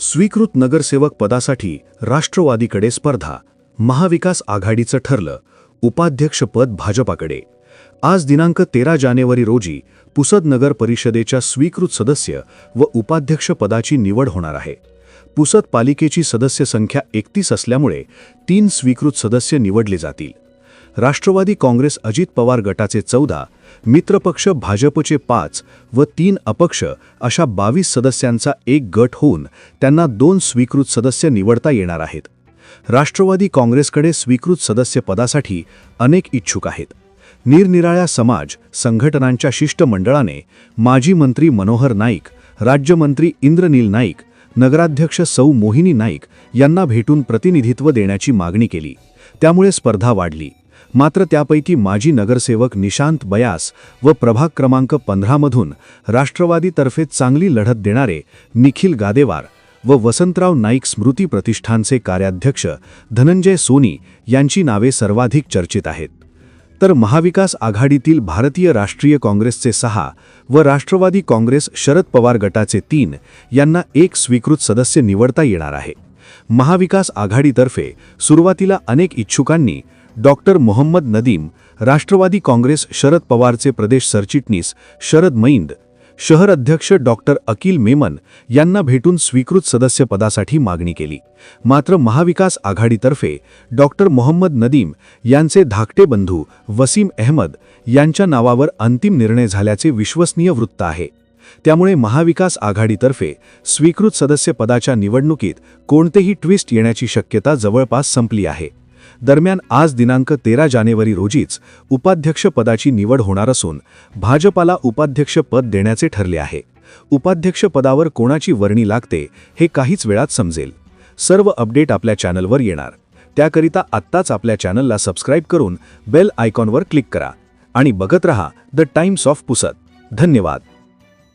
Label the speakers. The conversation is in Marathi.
Speaker 1: स्वीकृत नगरसेवक पदासाठी राष्ट्रवादीकडे स्पर्धा. महाविकास आघाडीचं ठरलं, उपाध्यक्षपद भाजपाकडे. आज दिनांक 13 जानेवारी रोजी पुसद नगर परिषदेच्या स्वीकृत सदस्य व उपाध्यक्ष पदाची निवड होणार आहे. पुसद पालिकेची सदस्य संख्या 31 असल्यामुळे 3 स्वीकृत सदस्य निवडले जातील. राष्ट्रवादी काँग्रेस अजित पवार गटाचे 14, मित्रपक्ष भाजपचे 5 व 3 अपक्ष अशा 22 सदस्यांचा एक गट होऊन त्यांना 2 स्वीकृत सदस्य निवडता येणार आहेत. राष्ट्रवादी काँग्रेसकडे स्वीकृत सदस्य पदासाठी अनेक इच्छुक आहेत. निरनिराळ्या समाज संघटनांच्या शिष्टमंडळाने माजी मंत्री मनोहर नाईक, राज्यमंत्री इंद्रनील नाईक, नगराध्यक्ष सौ मोहिनी नाईक यांना भेटून प्रतिनिधित्व देण्याची मागणी केली. त्यामुळे स्पर्धा वाढली. मात्र त्यापैकी माजी नगरसेवक निशांत बयास व प्रभाग क्रमांक 15 मधून राष्ट्रवादीतर्फे चांगली लढत देणारे निखिल गादेवार व वसंतराव नाईक स्मृती प्रतिष्ठानचे कार्याध्यक्ष धनंजय सोनी यांची नावे सर्वाधिक चर्चित आहेत. तर महाविकास आघाडीतील भारतीय राष्ट्रीय काँग्रेसचे 6 व राष्ट्रवादी काँग्रेस शरद पवार गटाचे 3 यांना एक स्वीकृत सदस्य निवडता येणार आहे. महाविकास आघाडीतर्फे सुरुवातीला अनेक इच्छुकांनी डॉक्टर मोहम्मद नदीम, राष्ट्रवादी काँग्रेस शरद पवारचे प्रदेश सरचिटणीस शरद मैंद, शहर अध्यक्ष डॉक्टर अकील मेमन यांना भेटून स्वीकृत सदस्य पदासाठी मागणी केली. मात्र महाविकास आघाडीतर्फे डॉक्टर मोहम्मद नदीम यांचे धाकटे बंधू वसीम अहमद यांच्या नावावर अंतिम निर्णय झाल्याचे विश्वसनीय वृत्त आहे. त्यामुळे महाविकास आघाडीतर्फे स्वीकृत सदस्य पदाच्या निवडणुकीत कोणतेही ट्विस्ट येण्याची शक्यता जवळपास संपली आहे. दरम्यान आज दिनांक 13 जानेवारी रोजीच उपाध्यक्षपदाची निवड होणार असून भाजपाला उपाध्यक्षपद देण्याचे ठरले आहे. उपाध्यक्षपदावर कोणाची वर्णी लागते हे काहीच वेळात समजेल. सर्व अपडेट आपल्या चॅनलवर येणार. त्याकरिता आत्ताच आपल्या चॅनलला सबस्क्राईब करून बेल आयकॉनवर क्लिक करा आणि बघत रहा द टाइम्स ऑफ पुसद. धन्यवाद.